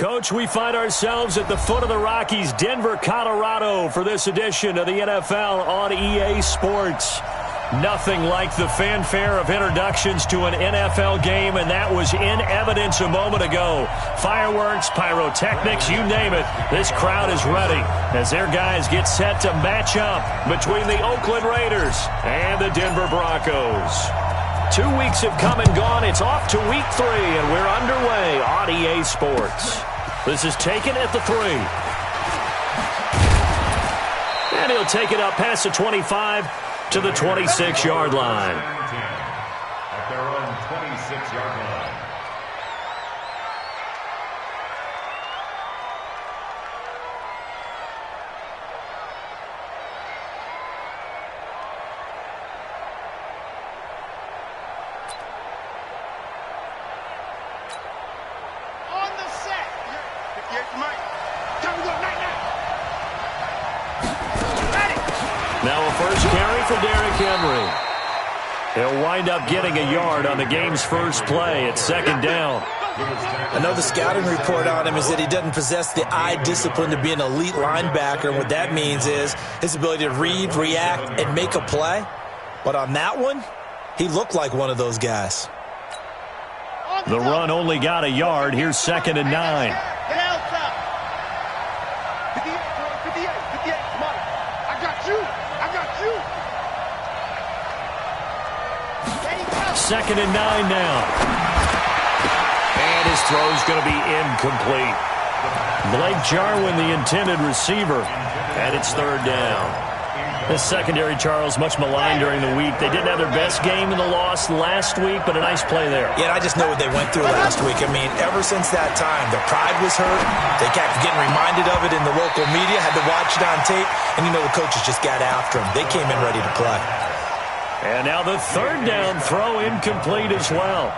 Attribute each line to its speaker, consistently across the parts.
Speaker 1: Coach, we find ourselves at the foot of the Rockies, Denver, Colorado, for this edition of the NFL on EA Sports. Nothing like the fanfare of introductions to an NFL game, and that was in evidence a moment ago. Fireworks, pyrotechnics, you name it. This crowd is ready as their guys get set to match up between the Oakland Raiders and the Denver Broncos. 2 weeks have come and gone. It's off to week 3, and we're underway on EA Sports. This is taken at the 3. And he'll take it up past the 25 to the 26-yard line.
Speaker 2: At their own 26-yard line.
Speaker 1: Now a first carry for Derrick Henry. He'll wind up getting a yard on the game's first play at second down.
Speaker 3: Another scouting report on him is that he doesn't possess the eye discipline to be an elite linebacker. And what that means is his ability to read, react, and make a play. But on that one, he looked like one of those guys.
Speaker 1: The run only got a yard. Here's 2nd and 9. Second and 9 now. And his throw's going to be incomplete. Blake Jarwin, the intended receiver, and it's 3rd down. This secondary, Charles, much maligned during the week. They didn't have their best game in the loss last week, but a nice play there.
Speaker 3: Yeah, I just know what they went through last week. I mean, ever since that time, their pride was hurt. They kept getting reminded of it in the local media, had to watch it on tape, and you know the coaches just got after them. They came in ready to play.
Speaker 1: And now the 3rd down throw incomplete as well.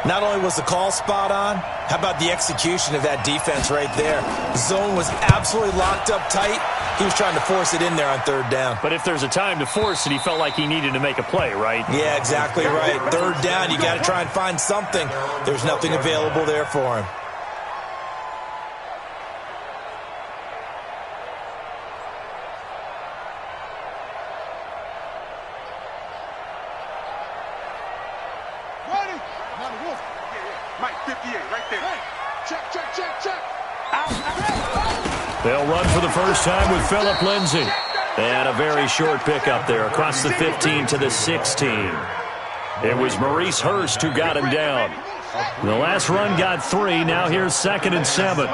Speaker 3: Not only was the call spot on, how about the execution of that defense right there? The zone was absolutely locked up tight. He was trying to force it in there on 3rd down.
Speaker 1: But if there's a time to force it, he felt like he needed to make a play, right?
Speaker 3: Yeah, exactly right. 3rd down, you got to try and find something. There's nothing available there for him.
Speaker 1: They'll run for the first time with Phillip Lindsay. And a very short pickup there across the 15 to the 16. It was Maurice Hurst who got him down. The last run got 3. Now here's 2nd and 7.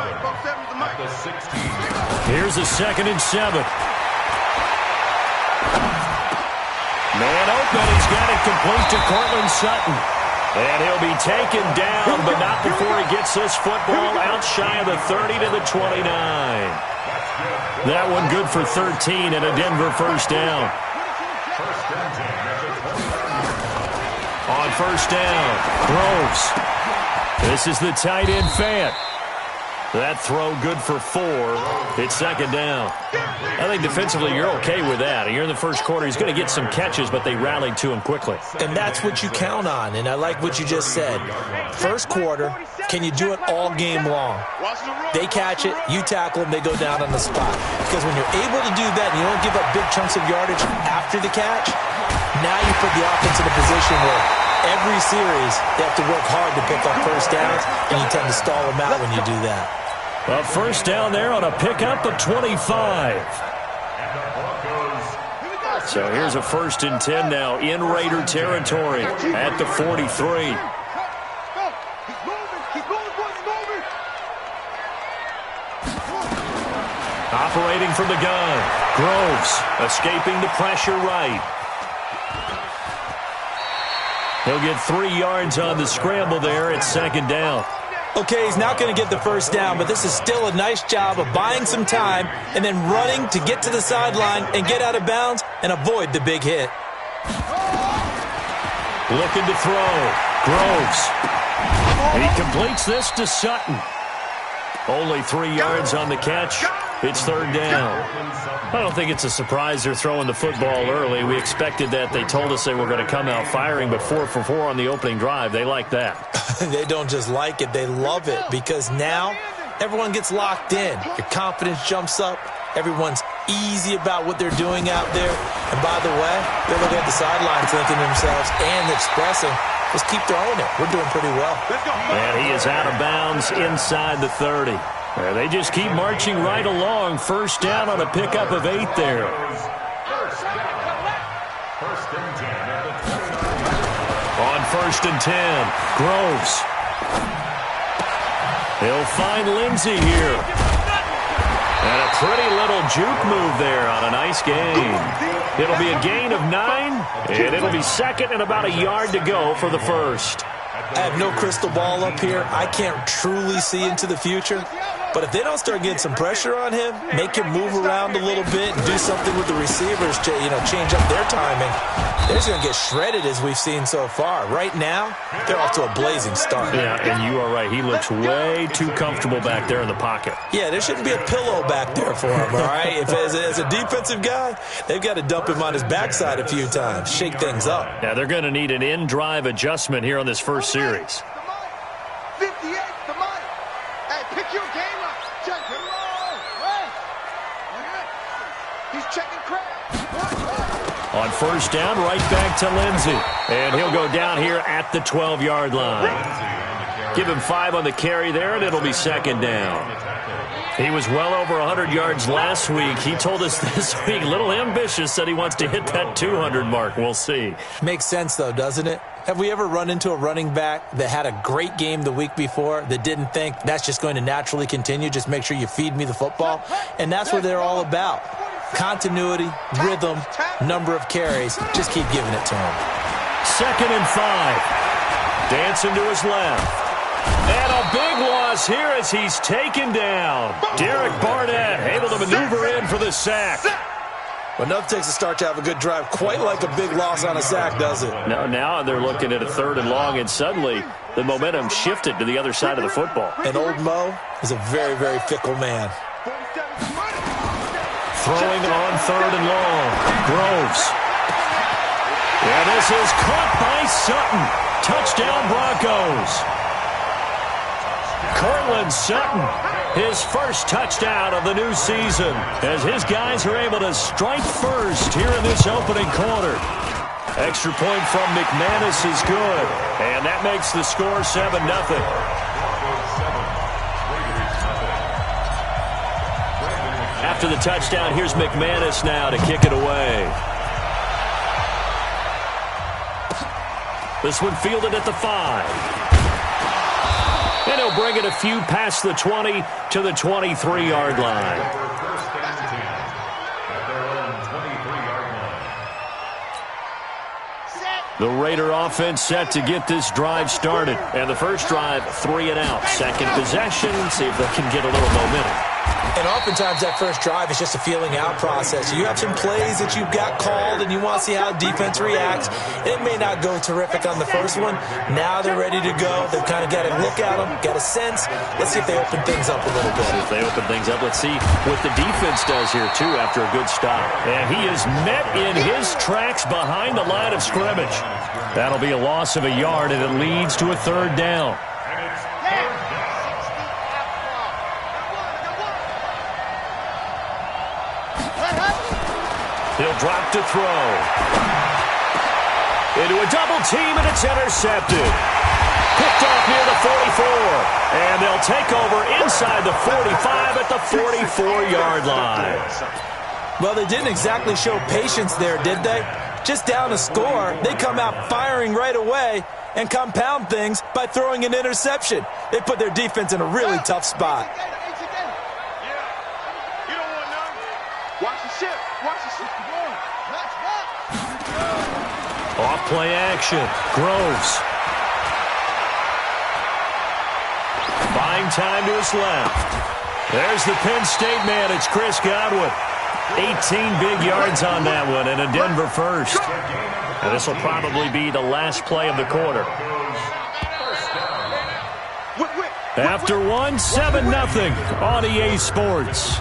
Speaker 1: Here's a 2nd and 7. Man open. He's got it complete to Cortland Sutton. And he'll be taken down, but not before he gets this football out shy of the 30 to the 29. That one good for 13 and a Denver first down. On first down, Groves. This is the tight end Fant. That throw good for 4. It's 2nd down. I think defensively you're okay with that. You're in the first quarter. He's going to get some catches, but they rallied to him quickly.
Speaker 3: And that's what you count on, and I like what you just said. First quarter, can you do it all game long? They catch it, you tackle them, they go down on the spot. Because when you're able to do that and you don't give up big chunks of yardage after the catch, now you put the offense in a position where every series they have to work hard to pick up first downs, and you tend to stall them out when you do that.
Speaker 1: Well, first down there on a pickup of 25. So here's a 1st and 10 now in Raider territory at the 43. Operating from the gun, Groves escaping the pressure right. He'll get 3 yards on the scramble there at 2nd down.
Speaker 3: Okay, he's not going to get the first down, but this is still a nice job of buying some time and then running to get to the sideline and get out of bounds and avoid the big hit.
Speaker 1: Looking to throw. Groves. And he completes this to Sutton. Only 3 yards on the catch. It's 3rd down. I don't think it's a surprise they're throwing the football early. We expected that. They told us they were going to come out firing, but 4 for 4 on the opening drive. They like that.
Speaker 3: They don't just like it. They love it because now everyone gets locked in. Your confidence jumps up. Everyone's easy about what they're doing out there. And by the way, they're looking at the sidelines thinking to themselves and expressing, just keep throwing it. We're doing pretty well.
Speaker 1: And he is out of bounds inside the 30. They just keep marching right along. First down on a pickup of 8 there. On 1st and 10, Groves. He'll find Lindsey here. And a pretty little juke move there on a nice gain. It'll be a gain of 9, and it'll be second and about a yard to go for the first.
Speaker 3: I have no crystal ball up here. I can't truly see into the future. But if they don't start getting some pressure on him, make him move around a little bit and do something with the receivers to, change up their timing, they're just going to get shredded as we've seen so far. Right now, they're off to a blazing start.
Speaker 1: Yeah, and you are right. He looks way too comfortable back there in the pocket.
Speaker 3: Yeah, there shouldn't be a pillow back there for him, all right? If as a defensive guy, they've got to dump him on his backside a few times, shake things up.
Speaker 1: Yeah, they're going to need an in-drive adjustment here on this first series.
Speaker 4: 58, the money. Hey, pick your game up. Check him out. He's checking crap.
Speaker 1: On first down, right back to Lindsey. And he'll go down here at the 12-yard line. Give him 5 on the carry there, and it'll be second down. He was well over 100 yards last week. He told us this week, a little ambitious, said he wants to hit that 200 mark. We'll see.
Speaker 3: Makes sense, though, doesn't it? Have we ever run into a running back that had a great game the week before that didn't think that's just going to naturally continue? Just make sure you feed me the football. And that's what they're all about. Continuity, rhythm, number of carries. Just keep giving it to him.
Speaker 1: 2nd and 5. Dancing to his left. And a big loss here as he's taken down. Derek Barnett able to maneuver in for the sack.
Speaker 3: Well, nothing takes a start to have a good drive quite like a big loss on a sack, does it?
Speaker 1: No, now they're looking at a 3rd and long, and suddenly the momentum shifted to the other side of the football.
Speaker 3: And old Mo is a very, very fickle man.
Speaker 1: Throwing on 3rd and long. Groves. And this is caught by Sutton. Touchdown Broncos. Cortland Sutton, his first touchdown of the new season, as his guys are able to strike first here in this opening quarter. Extra point from McManus is good, and that makes the score 7-0. After the touchdown, here's McManus now to kick it away. This one fielded at the 5. And he'll bring it a few past the 20 to the 23-yard line. The Raider offense set to get this drive started. And the first drive, 3 and out. Second possession, see if they can get a little momentum.
Speaker 3: And oftentimes that first drive is just a feeling out process. You have some plays that you've got called and you want to see how defense reacts. It may not go terrific on the first one. Now they're ready to go. They've kind of got a look at them, got a sense. Let's see if they open things up a little bit.
Speaker 1: If they open things up, let's see what the defense does here, too, after a good stop. And he is met in his tracks behind the line of scrimmage. That'll be a loss of a yard, and it leads to a 3rd down. He'll drop to throw. Into a double team, and it's intercepted. Picked off near the 44. And they'll take over inside the 45 at the 44-yard line.
Speaker 3: Well, they didn't exactly show patience there, did they? Just down a score, they come out firing right away and compound things by throwing an interception. They put their defense in a really tough spot.
Speaker 1: Off play action. Groves. Buying time to his left. There's the Penn State man. It's Chris Godwin. 18 big yards on that one and a Denver first. And this will probably be the last play of the quarter. After one, 7-0 on EA Sports.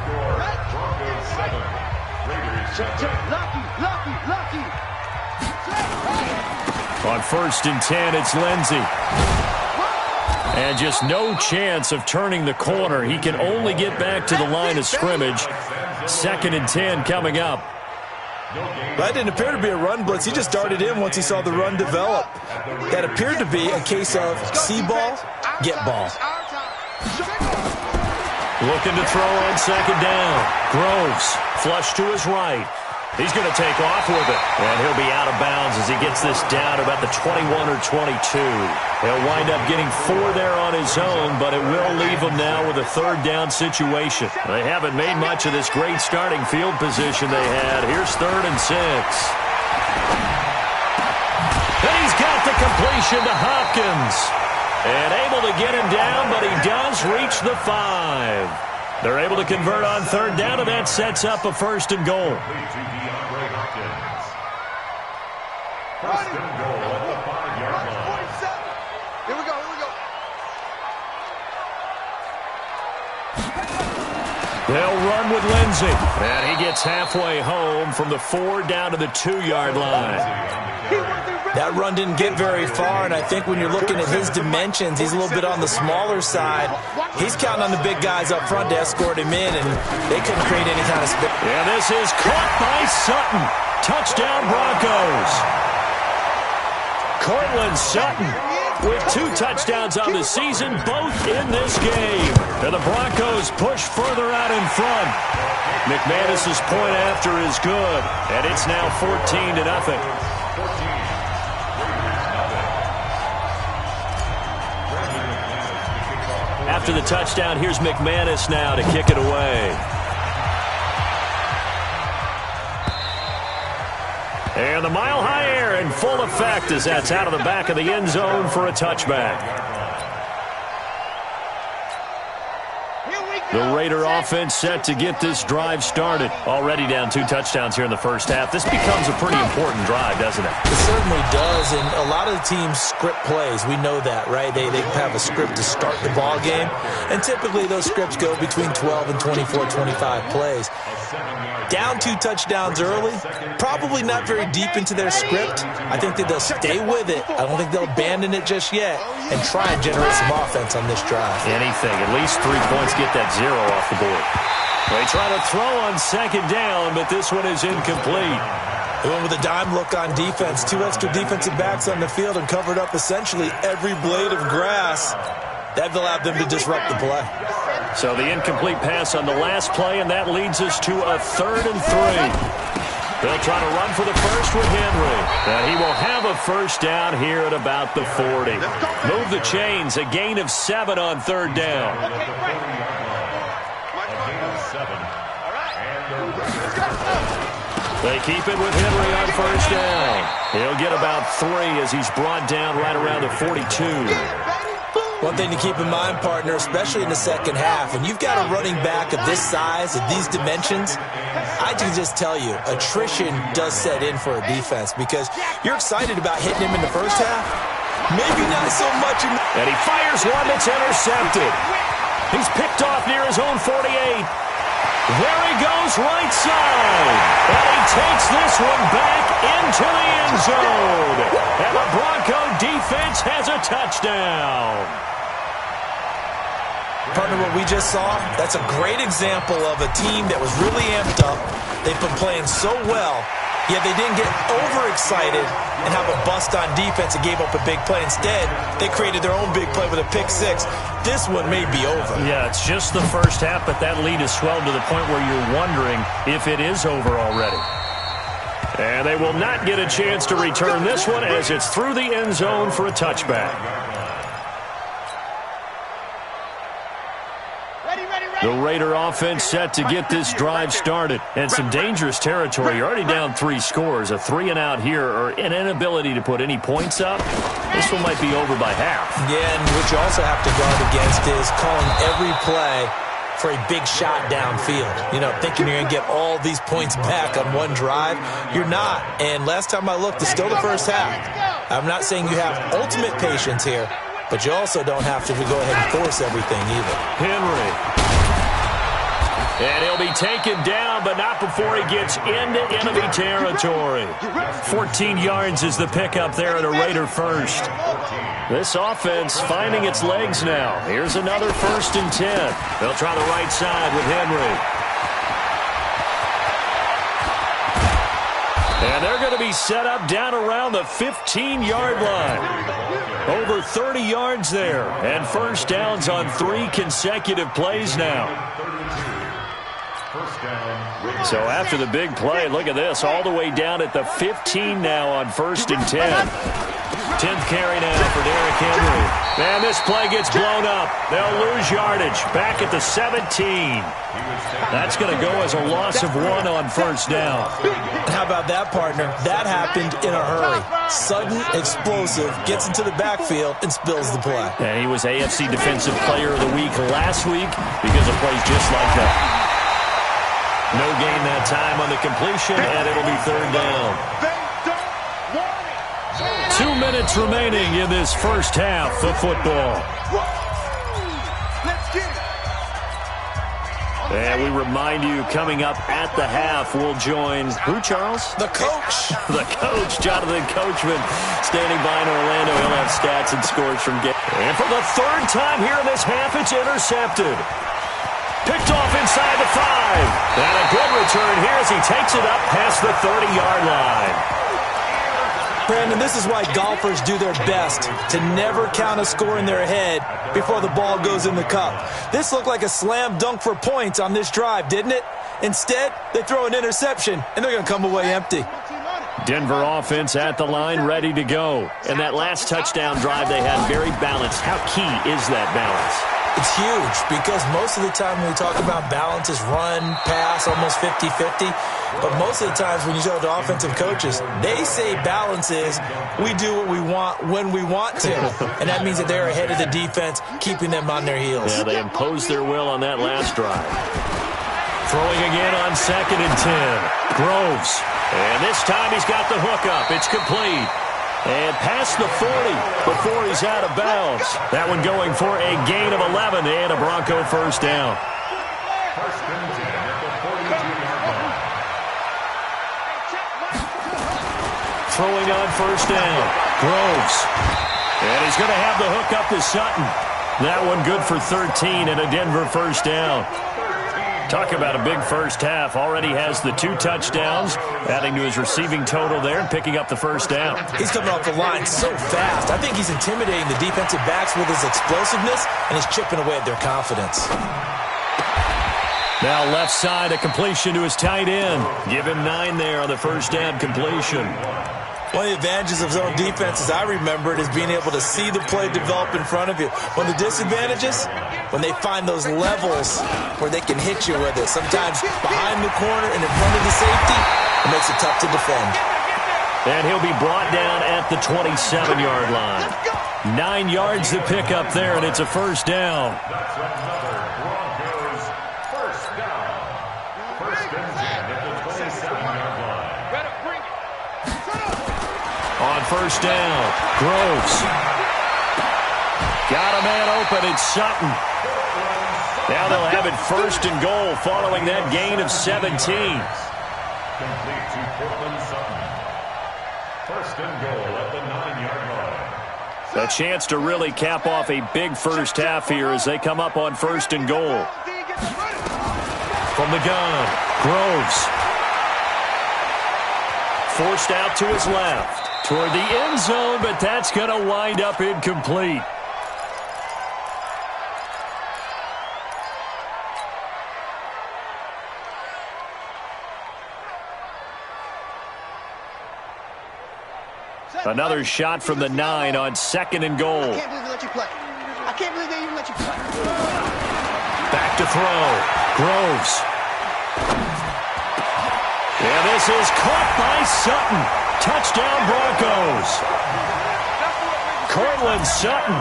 Speaker 1: On 1st and 10, it's Lindsey. And just no chance of turning the corner. He can only get back to the line of scrimmage. 2nd and 10 coming up.
Speaker 3: That didn't appear to be a run blitz. He just darted in once he saw the run develop. That appeared to be a case of see ball, get ball.
Speaker 1: Looking to throw on 2nd down. Groves, flush to his right. He's going to take off with it. And he'll be out of bounds as he gets this down about the 21 or 22. He'll wind up getting 4 there on his own, but it will leave him now with a 3rd down situation. They haven't made much of this great starting field position they had. Here's 3rd and 6. And he's got the completion to Hopkins. And able to get him down, but he does reach the 5. They're able to convert on 3rd down, and that sets up a 1st and goal.
Speaker 2: First and goal at the 5-yard line.
Speaker 4: Here we go.
Speaker 1: They'll run with Lindsey. And he gets halfway home from the 4 down to the 2-yard line.
Speaker 3: That run didn't get very far, and I think when you're looking at his dimensions, he's a little bit on the smaller side. He's counting on the big guys up front to escort him in, and they couldn't create any kind of space.
Speaker 1: And this is caught by Sutton. Touchdown Broncos. Cortland Sutton with 2 touchdowns on the season, both in this game. And the Broncos push further out in front. McManus's point after is good, and it's now 14-0. After the touchdown, here's McManus now to kick it away. And the mile-high air in full effect as that's out of the back of the end zone for a touchback. The Raider offense set to get this drive started. Already down 2 touchdowns here in the first half. This becomes a pretty important drive, doesn't it?
Speaker 3: It certainly does, and a lot of the teams script plays. We know that, right? They have a script to start the ball game, and typically those scripts go between 12 and 24, 25 plays. Down 2 touchdowns early, probably not very deep into their script. I think that they'll stay with it. I don't think they'll abandon it just yet and try and generate some offense on this drive.
Speaker 1: Anything, at least 3 points, get that 0 off the board. They try to throw on 2nd down, but this one is incomplete.
Speaker 3: They went with a dime look on defense. 2 extra defensive backs on the field and covered up essentially every blade of grass. That allowed them to disrupt the play.
Speaker 1: So the incomplete pass on the last play, and that leads us to a 3rd and 3. They'll try to run for the first with Henry. And he will have a 1st down here at about the 40. Move the chains, a gain of 7 on 3rd down. They keep it with Henry on 1st down. He'll get about 3 as he's brought down right around the 42.
Speaker 3: One thing to keep in mind, partner, especially in the second half, and you've got a running back of this size, of these dimensions, I can just tell you, attrition does set in for a defense because you're excited about hitting him in the first half. Maybe not so much.
Speaker 1: And he fires one that's intercepted. He's picked off near his own 48. There he goes, right side. And he takes this one back into the end zone. And the Bronco defense has a touchdown.
Speaker 3: Partner, what we just saw, that's a great example of a team that was really amped up. They've been playing so well, yet they didn't get overexcited and have a bust on defense and gave up a big play. Instead, they created their own big play with a pick 6. This one may be over.
Speaker 1: Yeah, it's just the first half, but that lead has swelled to the point where you're wondering if it is over already. And they will not get a chance to return this one as it's through the end zone for a touchback. The Raider offense set to get this drive started. And some dangerous territory. You're already down 3 scores. A 3-and-out here or an inability to put any points up. This one might be over by half.
Speaker 3: Yeah, and what you also have to guard against is calling every play for a big shot downfield. You know, thinking you're going to get all these points back on one drive. You're not. And last time I looked, it's still the first half. I'm not saying you have ultimate patience here, but you also don't have to go ahead and force everything either.
Speaker 1: Henry. And he'll be taken down, but not before he gets into enemy territory. 14 yards is the pickup there at a Raider first. This offense finding its legs now. Here's another 1st and 10. They'll try the right side with Henry. And they're going to be set up down around the 15-yard line. Over 30 yards there. And 1st downs on 3 consecutive plays now. So after the big play, look at this. All the way down at the 15 now on 1st and 10. 10th carry now for Derrick Henry. And this play gets blown up. They'll lose yardage. Back at the 17. That's going to go as a loss of 1 on 1st down.
Speaker 3: How about that, partner? That happened in a hurry. Sudden, explosive, gets into the backfield, and spills the play.
Speaker 1: And he was AFC Defensive Player of the Week last week because of plays just like that. No gain that time on the completion, and it'll be 3rd down. 2 minutes remaining in this first half of football. And we remind you, coming up at the half, we'll join who, Charles?
Speaker 3: The coach.
Speaker 1: The coach, Jonathan Coachman, standing by in Orlando. He'll have stats and scores from game. And for the 3rd time here in this half, it's intercepted. Picked off inside the 5. And a good return here as he takes it up past the 30-yard line.
Speaker 3: Brandon, this is why golfers do their best to never count a score in their head before the ball goes in the cup. This looked like a slam dunk for points on this drive, didn't it? Instead, they throw an interception, and they're going to come away empty.
Speaker 1: Denver offense at the line, ready to go. And that last touchdown drive they had very balanced. How key is that balance?
Speaker 3: It's huge because most of the time when we talk about balance is run, pass, almost 50-50. But most of the times when you talk to offensive coaches, they say balance is we do what we want when we want to. And that means that they're ahead of the defense, keeping them on their heels.
Speaker 1: Yeah, they imposed their will on that last drive. Throwing again on 2nd and 10. Groves. And this time he's got the hook up. It's complete. And past the 40 before he's out of bounds. That one going for a gain of 11 and a Bronco 1st down.
Speaker 2: 1st and 10 at the 42-yard line.
Speaker 1: Throwing on 1st down. Groves. And he's going to have the hook up to Sutton. That one good for 13 and a Denver 1st down. Talk about a big first half. Already has the 2 touchdowns, adding to his receiving total there and picking up the 1st down.
Speaker 3: He's coming off the line so fast. I think he's intimidating the defensive backs with his explosiveness, and he's chipping away at their confidence.
Speaker 1: Now left side, a completion to his tight end. Give him 9 there on the 1st down completion.
Speaker 3: One of the advantages of zone defense, as I remember it, is being able to see the play develop in front of you. One of the disadvantages, when they find those levels where they can hit you with it. Sometimes behind the corner and in front of the safety, it makes it tough to defend.
Speaker 1: And he'll be brought down at the 27-yard line. 9 yards to pick up there, and it's a 1st down.
Speaker 2: That's another Broncos 1st down. 1st and 10 at the 27-yard line.
Speaker 1: On 1st down, Groves. Got a man open, it's Sutton. Now they'll have it 1st and goal following that gain of 17.
Speaker 2: Complete to Cortland Sutton. 1st and goal at the 9-yard line.
Speaker 1: A chance to really cap off a big first half here as they come up on 1st and goal. From the gun, Groves. Forced out to his left. Toward the end zone, but that's going to wind up incomplete. Another shot from the 9 on 2nd and goal.
Speaker 4: I can't believe they let you play. I can't believe they even let you play.
Speaker 1: Back to throw. Groves. And this is caught by Sutton. Touchdown Broncos. Cortland Sutton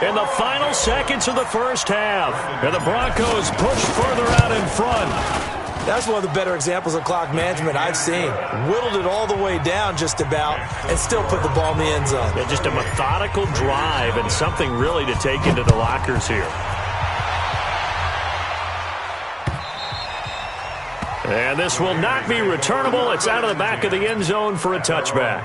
Speaker 1: in the final seconds of the first half. And the Broncos push further out in front.
Speaker 3: That's one of the better examples of clock management I've seen. Whittled it all the way down just about and still put the ball in the end zone.
Speaker 1: Yeah, just a methodical drive and something really to take into the lockers here. And this will not be returnable. It's out of the back of the end zone for a touchback.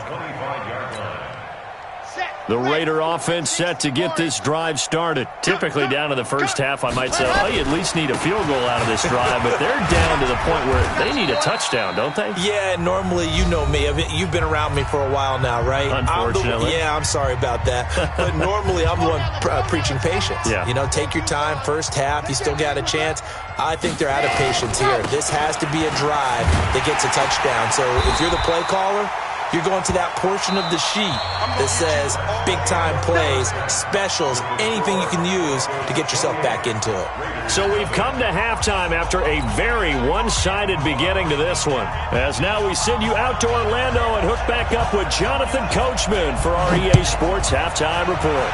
Speaker 1: The Raider offense set to get this drive started. Typically down to the first half, I might say, oh, you at least need a field goal out of this drive, but they're down to the point where they need a touchdown, don't they?
Speaker 3: Yeah, normally, you know me. I mean, you've been around me for a while now, right?
Speaker 1: Unfortunately.
Speaker 3: I'm sorry about that. But normally, I'm the one preaching patience.
Speaker 1: Yeah.
Speaker 3: You know, take your time, first half, you still got a chance. I think they're out of patience here. This has to be a drive that gets a touchdown. So if you're the play caller, you're going to that portion of the sheet that says big-time plays, specials, anything you can use to get yourself back into it.
Speaker 1: So we've come to halftime after a very one-sided beginning to this one. As now we send you out to Orlando and hook back up with Jonathan Coachman for our EA Sports Halftime Report.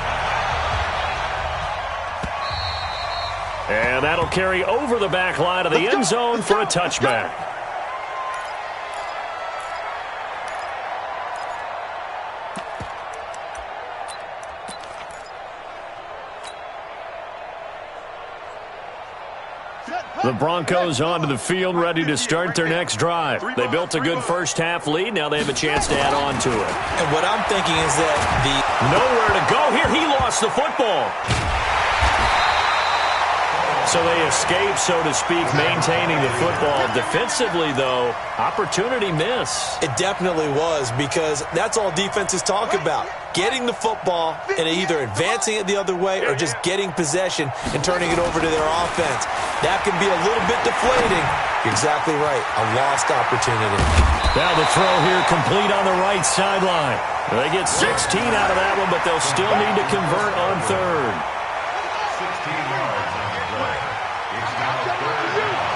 Speaker 1: And that'll carry over the back line of the end zone for a touchback. The Broncos onto the field, ready to start their next drive. They built a good first-half lead. Now they have a chance to add on to it.
Speaker 3: And what I'm thinking is that
Speaker 1: nowhere to go here. He lost the football. So they escape, so to speak, maintaining the football. Defensively, though, opportunity miss.
Speaker 3: It definitely was, because that's all defenses talk about. Getting the football and either advancing it the other way or just getting possession and turning it over to their offense. That can be a little bit deflating. You're exactly right. A lost opportunity.
Speaker 1: Now the throw here complete on the right sideline. They get 16 out of that one, but they'll still need to convert on third.
Speaker 2: 16 yards on the play. It's now third down.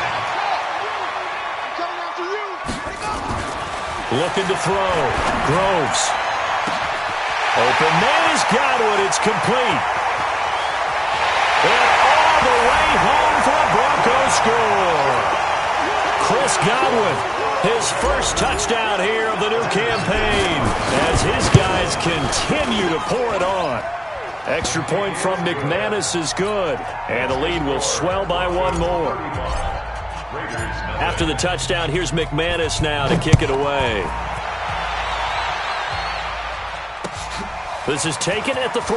Speaker 1: Looking to throw. Groves. Open man is Godwin. It's complete. And all the way home for a Broncos score. Chris Godwin, his first touchdown here of the new campaign, as his guys continue to pour it on. Extra point from McManus is good, and the lead will swell by one more. After the touchdown, here's McManus now to kick it away. This is taken at the 3.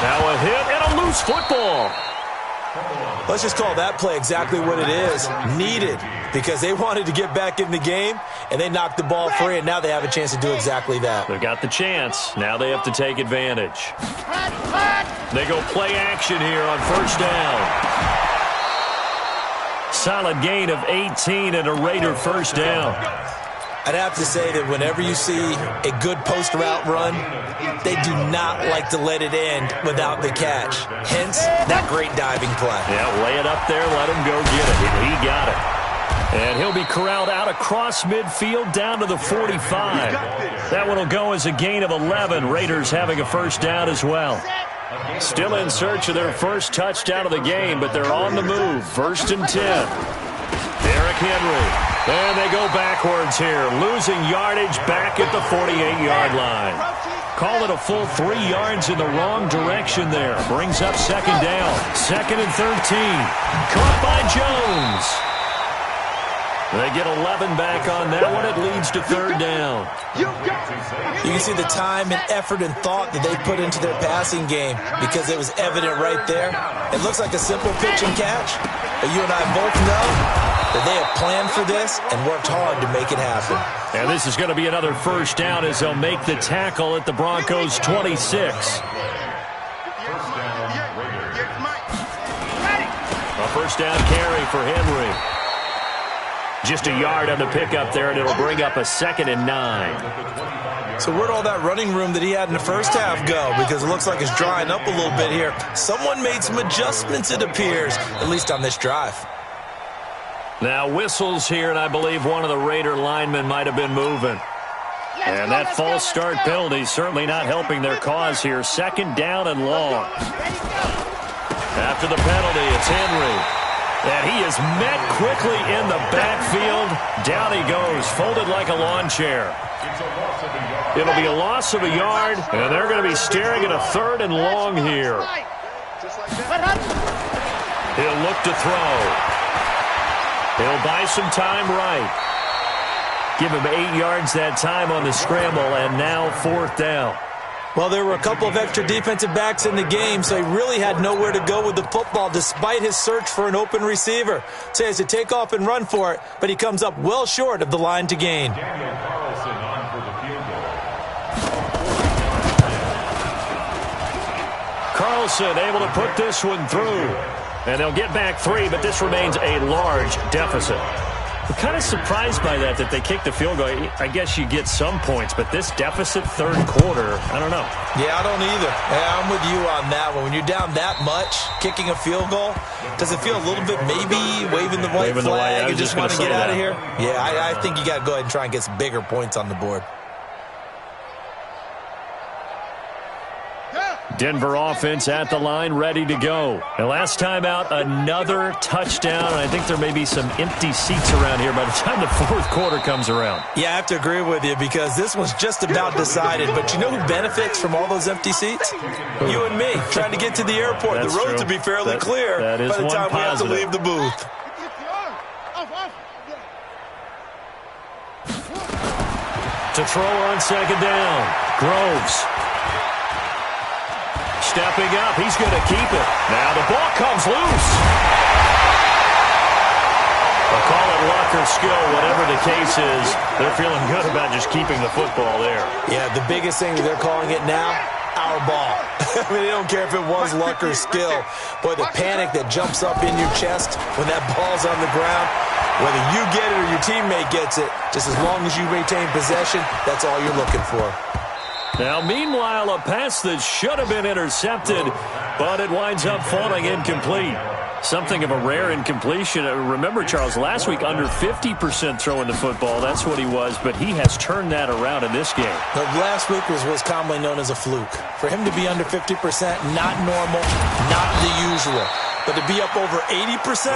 Speaker 1: Now a hit and a loose football.
Speaker 3: Let's just call that play exactly what it is. Needed, because they wanted to get back in the game, and they knocked the ball free, and now they have a chance to do exactly that.
Speaker 1: They've got the chance. Now they have to take advantage. They go play action here on first down. Solid gain of 18 and a Raider first down.
Speaker 3: I'd have to say that whenever you see a good post route run, they do not like to let it end without the catch. Hence, that great diving play.
Speaker 1: Yeah, lay it up there, let him go get it. He got it. And he'll be corralled out across midfield down to the 45. That one will go as a gain of 11. Raiders having a first down as well. Still in search of their first touchdown of the game, but they're on the move. First and 10. Derrick Henry. And they go backwards here, losing yardage back at the 48-yard line. Call it a full 3 yards in the wrong direction there. Brings up second down. Second and 13. Caught by Jones. They get 11 back on that one. It leads to third down.
Speaker 3: You can see the time and effort and thought that they put into their passing game, because it was evident right there. It looks like a simple pitch and catch, but you and I both know that they have planned for this and worked hard to make it happen.
Speaker 1: And this is going to be another first down as they'll make the tackle at the Broncos' 26. A first down carry for Henry. Just a yard on the pickup there, and it'll bring up a 2nd and 9.
Speaker 3: So where'd all that running room that he had in the first half go? Because it looks like it's drying up a little bit here. Someone made some adjustments, it appears, at least on this drive.
Speaker 1: Now whistles here, and I believe one of the Raider linemen might have been moving. And that false start penalty certainly not helping their cause here. Second down and long. After the penalty, it's Henry. And he is met quickly in the backfield. Down he goes, folded like a lawn chair. It'll be a loss of a yard, and they're going to be staring at a 3rd and long here. He'll look to throw. He'll buy some time right. Give him 8 yards that time on the scramble, and now 4th down.
Speaker 3: Well, there were a couple of extra defensive backs in the game, so he really had nowhere to go with the football despite his search for an open receiver. So he has to take off and run for it, but he comes up well short of the line to gain.
Speaker 2: Daniel Carlson on for the field goal.
Speaker 1: Carlson able to put this one through. And they'll get back 3, but this remains a large deficit. I'm kind of surprised by that they kicked the field goal. I guess you get some points, but this deficit 3rd quarter, I don't know.
Speaker 3: Yeah, I don't either. Yeah, I'm with you on that one. When you're down that much, kicking a field goal, does it feel a little bit maybe waving the white flag and just want to get out of here? Yeah, I think you got to go ahead and try and get some bigger points on the board.
Speaker 1: Denver offense at the line, ready to go. And last time out, another touchdown. I think there may be some empty seats around here by the time the 4th quarter comes around.
Speaker 3: Yeah, I have to agree with you because this one's just about decided. But you know who benefits from all those empty seats? You and me, trying to get to the airport.
Speaker 1: That's
Speaker 3: the roads
Speaker 1: true.
Speaker 3: will be fairly clear
Speaker 1: that is
Speaker 3: by the time
Speaker 1: one
Speaker 3: we have to
Speaker 1: positive.
Speaker 3: leave the booth.
Speaker 1: To throw on 2nd down, Groves. Stepping up, he's going to keep it. Now the ball comes loose. I'll call it luck or skill, whatever the case is. They're feeling good about just keeping the football there.
Speaker 3: Yeah, the biggest thing that they're calling it now, our ball. I mean, they don't care if it was luck or skill. Boy, the panic that jumps up in your chest when that ball's on the ground, whether you get it or your teammate gets it, just as long as you retain possession, that's all you're looking for.
Speaker 1: Now, meanwhile, a pass that should have been intercepted, but it winds up falling incomplete. Something of a rare incompletion. Remember, Charles, last week under 50% throwing the football. That's what he was, but he has turned that around in this game.
Speaker 3: Last week was commonly known as a fluke. For him to be under 50%, not normal, not the usual. But to be up over 80%,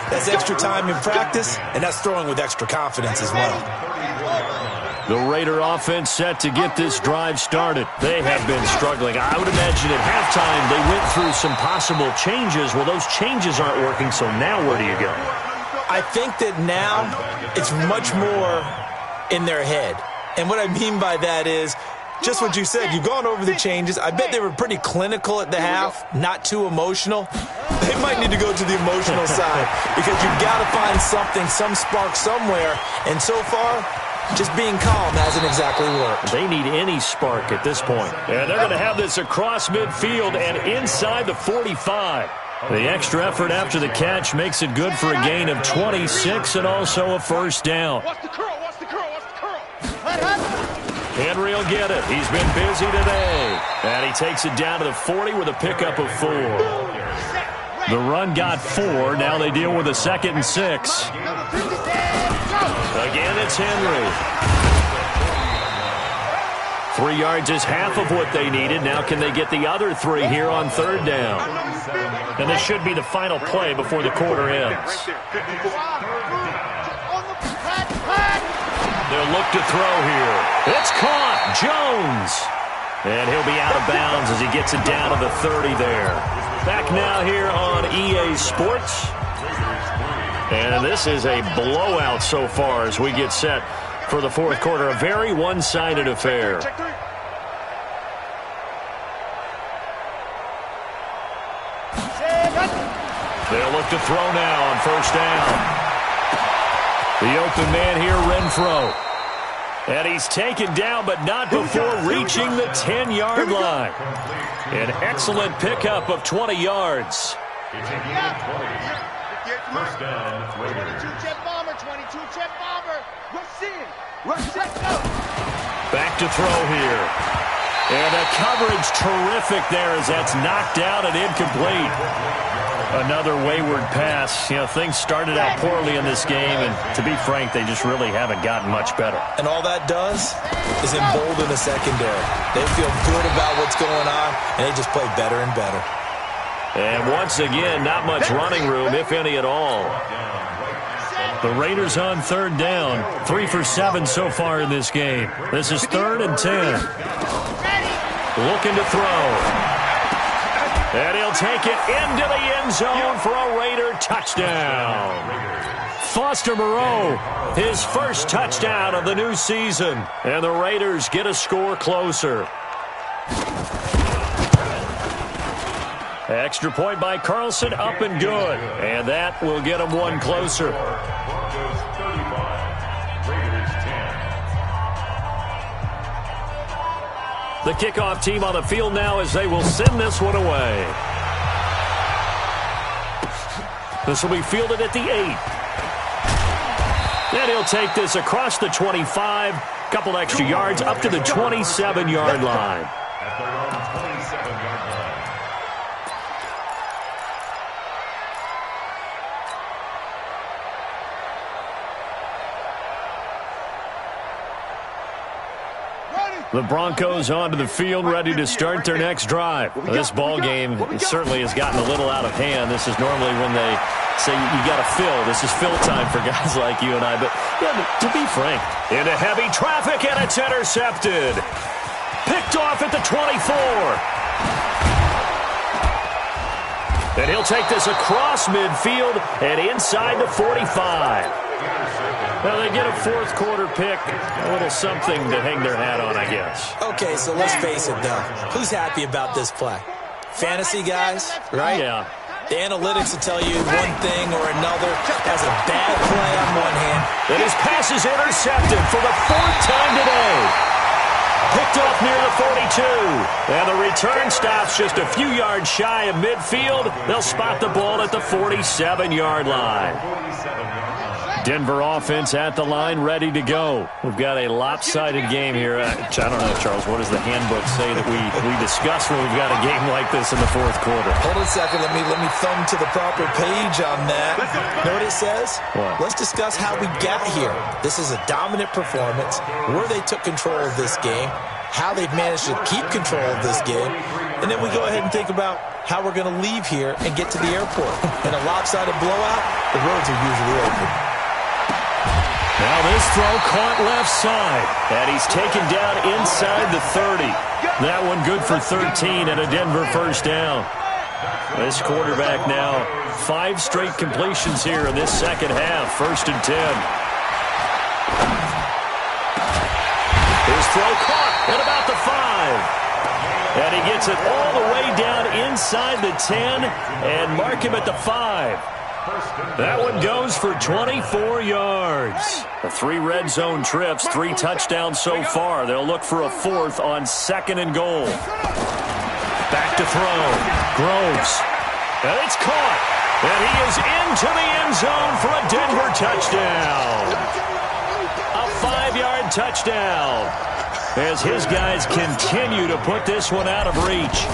Speaker 3: that's extra time in practice, and that's throwing with extra confidence as well.
Speaker 1: The Raider offense set to get this drive started. They have been struggling. I would imagine at halftime they went through some possible changes. Well, those changes aren't working, so now where do you go?
Speaker 3: I think that now it's much more in their head. And what I mean by that is just what you said. You've gone over the changes. I bet they were pretty clinical at the half, not too emotional. They might need to go to the emotional side because you've got to find something, some spark somewhere. And so far, just being calm hasn't exactly worked.
Speaker 1: They need any spark at this point. And they're going to have this across midfield and inside the 45. The extra effort after the catch makes it good for a gain of 26 and also a 1st down.
Speaker 4: Watch the curl, watch the curl, watch the curl.
Speaker 1: Henry will get it. He's been busy today. And he takes it down to the 40 with a pickup of 4. The run got 4. Now they deal with a 2nd and 6. Again, it's Henry. 3 yards is half of what they needed. Now can they get the other 3 here on 3rd down? And this should be the final play before the quarter ends. They'll look to throw here. It's caught. Jones. And he'll be out of bounds as he gets it down to the 30 there. Back now here on EA Sports. And this is a blowout so far as we get set for the 4th quarter. A very one-sided affair. They'll look to throw now on 1st down. The open man here, Renfro. And he's taken down, but not before reaching the 10-yard line. An excellent pickup of 20 yards.
Speaker 2: It's a gain of 20. 1st down, Raiders.
Speaker 4: 22-jet bomber, 22-jet bomber. Rush in. Rush set, go.
Speaker 1: Back to throw here. And the coverage terrific there as that's knocked out and incomplete. Another wayward pass. You know, things started out poorly in this game, and to be frank, they just really haven't gotten much better.
Speaker 3: And all that does is embolden the secondary. They feel good about what's going on, and they just play better and better.
Speaker 1: And once again, not much running room, if any at all. The Raiders on 3rd down. 3 for 7 so far in this game. This is 3rd and 10. Looking to throw. And he'll take it into the end zone for a Raider touchdown. Foster Moreau, his first touchdown of the new season. And the Raiders get a score closer. Extra point by Carlson, up and good. And that will get them one closer.
Speaker 2: Broncos 35, Raiders 10.
Speaker 1: The kickoff team on the field now as they will send this one away. This will be fielded at the 8. And he'll take this across the 25. Couple extra yards up to the 27-yard line.
Speaker 2: At their own 27-yard line.
Speaker 1: The Broncos onto the field, ready to start their next drive. This ball game certainly has gotten a little out of hand. This is normally when they say you got to fill. This is fill time for guys like you and I. But yeah, to be frank, into heavy traffic, and it's intercepted. Picked off at the 24. And he'll take this across midfield and inside the 45. Well, they get a fourth quarter pick, a little something to hang their hat on, I guess.
Speaker 3: Okay, so let's face it, though. Who's happy about this play? Fantasy guys, right?
Speaker 1: Yeah.
Speaker 3: The analytics will tell you one thing or another. That's a bad play on one hand.
Speaker 1: And his pass is intercepted for the fourth time today. Picked off near the 42. And the return stops just a few yards shy of midfield. They'll spot the ball at the 47-yard line. Denver offense at the line, ready to go. We've got a lopsided game here. I don't know, Charles, what does the handbook say that we discuss when we've got a game like this in the fourth quarter?
Speaker 3: Hold on a second. Let me thumb to the proper page on that. Know what it says?
Speaker 1: What?
Speaker 3: Let's discuss how we got here. This is a dominant performance, where they took control of this game, how they've managed to keep control of this game, and then we go ahead and think about how we're going to leave here and get to the airport. In a lopsided blowout, the roads are usually open.
Speaker 1: Now this throw caught left side, and he's taken down inside the 30. That one good for 13 and a Denver first down. This quarterback now 5 straight completions here in this second half, 1st and 10. His throw caught at about the 5. And he gets it all the way down inside the 10 and mark him at the 5. That one goes for 24 yards. The 3 red zone trips, 3 touchdowns so far. They'll look for a 4th on 2nd and goal. Back to throw. Groves. And it's caught. And he is into the end zone for a Denver touchdown. A 5-yard touchdown. As his guys continue to put this one out of reach.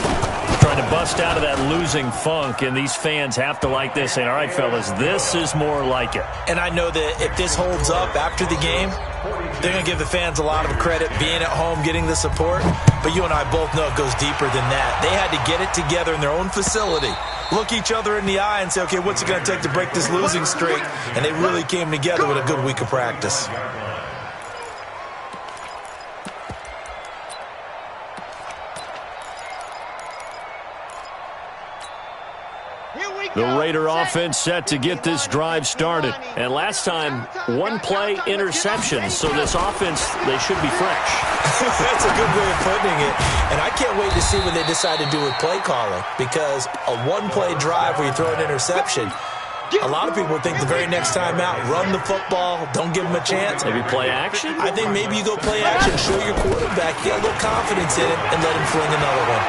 Speaker 1: Trying to bust out of that losing funk, and these fans have to like this. Saying, all right, fellas, this is more like it.
Speaker 3: And I know that if this holds up after the game, they're going to give the fans a lot of credit being at home, getting the support. But you and I both know it goes deeper than that. They had to get it together in their own facility, look each other in the eye and say, okay, what's it going to take to break this losing streak? And they really came together with a good week of practice.
Speaker 1: The Raider offense set to get this drive started. And last time, 1 play interception. So this offense, they should be fresh.
Speaker 3: That's a good way of putting it. And I can't wait to see what they decide to do with play calling. Because a 1-play drive where you throw an interception, a lot of people think the very next time out, run the football, don't give them a chance.
Speaker 1: Maybe play action?
Speaker 3: I think maybe you go play action, show your quarterback, get a little confidence in it, and let him fling another one.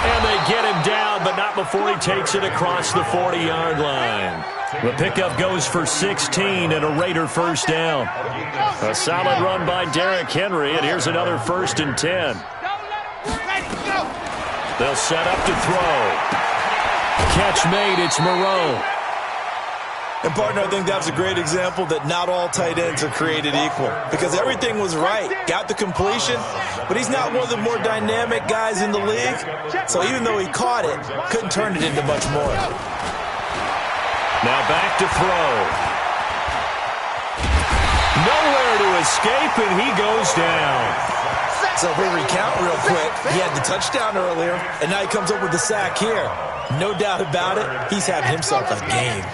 Speaker 1: And they get him down, but not before he takes it across the 40-yard line. The pickup goes for 16 and a Raider first down. A solid run by Derrick Henry, and here's another 1st and 10. They'll set up to throw. Catch made, it's Moreau.
Speaker 3: And, partner, I think that was a great example that not all tight ends are created equal. Because everything was right. Got the completion, but he's not one of the more dynamic guys in the league. So even though he caught it, couldn't turn it into much more.
Speaker 1: Now back to throw. Nowhere to escape, and he goes down.
Speaker 3: So if we recount real quick, he had the touchdown earlier, and now he comes up with the sack here. No doubt about it, he's having himself a game.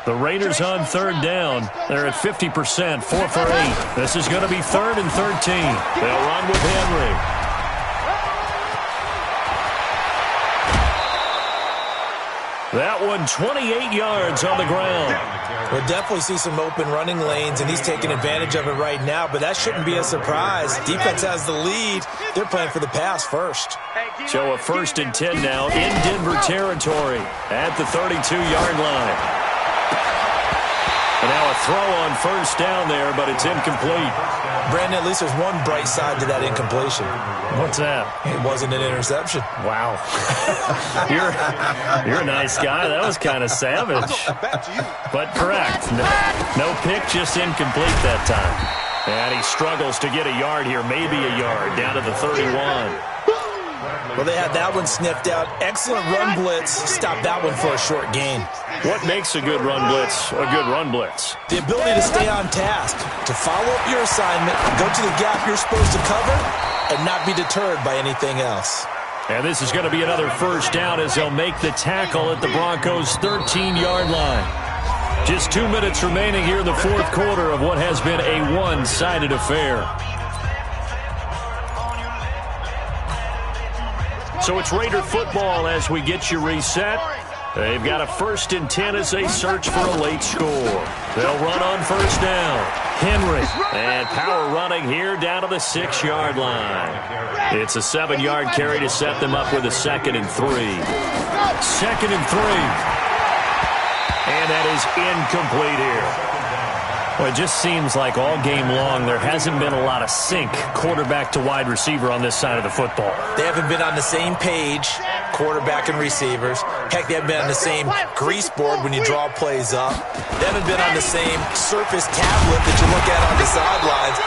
Speaker 1: The Raiders on third down. They're at 50%, 4 for 8. This is going to be 3rd and 13. They'll run with Henry. That one 28 yards on the ground.
Speaker 3: We'll definitely see some open running lanes, and he's taking advantage of it right now, but that shouldn't be a surprise. Defense has the lead. They're playing for the pass first.
Speaker 1: So a 1st and 10 now in Denver territory at the 32-yard line. And now a throw on 1st down there, but it's incomplete.
Speaker 3: Brandon, at least there's one bright side to that incompletion.
Speaker 1: What's that?
Speaker 3: It wasn't an interception.
Speaker 1: Wow. You're a nice guy. That was kind of savage. But correct. No pick, just incomplete that time. And he struggles to get a yard here, maybe a yard, down to the 31.
Speaker 3: Well, they had that one sniffed out. Excellent run blitz. Stopped that one for a short gain.
Speaker 1: What makes a good run blitz a good run blitz?
Speaker 3: The ability to stay on task, to follow up your assignment, go to the gap you're supposed to cover, and not be deterred by anything else.
Speaker 1: And this is going to be another 1st down as they'll make the tackle at the Broncos' 13-yard line. Just 2 minutes remaining here in the 4th quarter of what has been a one-sided affair. So it's Raider football as we get you reset. They've got a 1st and 10 as they search for a late score. They'll run on 1st down. Henry, and power running here down to the 6-yard line. It's a 7-yard carry to set them up with a 2nd and 3. 2nd and 3. And that is incomplete here. Well, it just seems like all game long there hasn't been a lot of sync quarterback to wide receiver on this side of the football.
Speaker 3: They haven't been on the same page, quarterback and receivers. Heck, they haven't been on the same grease board when you draw plays up. They haven't been on the same surface tablet that you look at on the sidelines.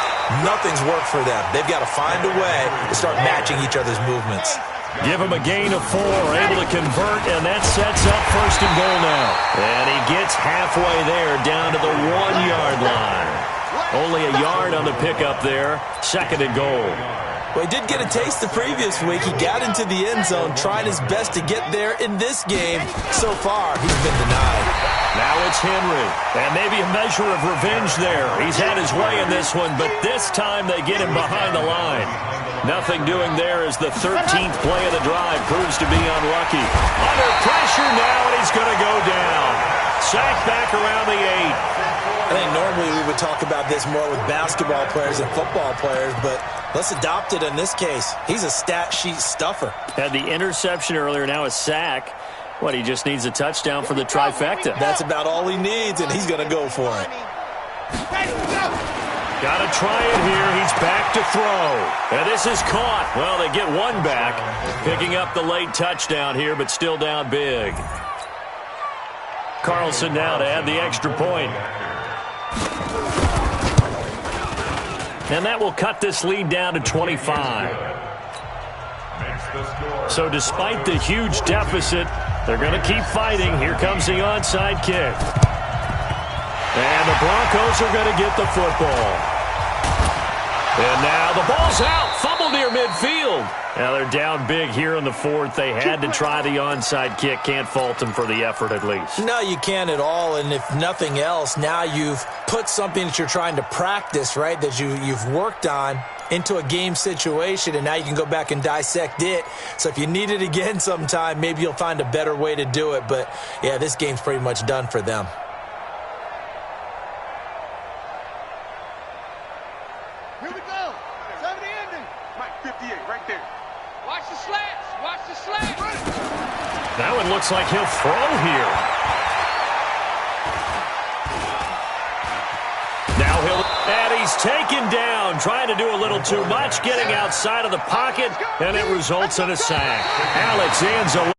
Speaker 3: Nothing's worked for them. They've got to find a way to start matching each other's movements.
Speaker 1: Give him a gain of 4, able to convert, and that sets up 1st and goal now. And he gets halfway there, down to the 1-yard line. Only a yard on the pickup there, 2nd and goal.
Speaker 3: Well, he did get a taste the previous week. He got into the end zone, trying his best to get there in this game. So far, he's been denied.
Speaker 1: Now it's Henry, and maybe a measure of revenge there. He's had his way in this one, but this time they get him behind the line. Nothing doing there as the 13th play of the drive proves to be unlucky. Under pressure now, and he's going to go down. Sacked back around the 8.
Speaker 3: I think normally we would talk about this more with basketball players and football players, but let's adopt it in this case. He's a stat sheet stuffer.
Speaker 1: Had the interception earlier, now a sack. What, he just needs a touchdown for the trifecta.
Speaker 3: That's about all he needs, and he's going to go for it.
Speaker 1: Got to try it here. He's back to throw. And this is caught. Well, they get one back. Picking up the late touchdown here, but still down big. Carlson now to add the extra point. And that will cut this lead down to 25. So despite the huge deficit, they're going to keep fighting. Here comes the onside kick. And the Broncos are going to get the football. And now the ball's out. Fumble near midfield. Now they're down big here in the 4th. They had to try the onside kick. Can't fault them for the effort at least.
Speaker 3: No, you can't at all. And if nothing else, now you've put something that you're trying to practice, right, that you've worked on into a game situation, and now you can go back and dissect it. So if you need it again sometime, maybe you'll find a better way to do it. But, yeah, this game's pretty much done for them.
Speaker 4: Here we go. 70 ending. Mike 58 right there. Watch the slats. Watch the slats.
Speaker 1: Now it looks like he'll throw here. Now and he's taken down, trying to do a little too much, getting outside of the pocket, and it results in a sack. Alex Anzalone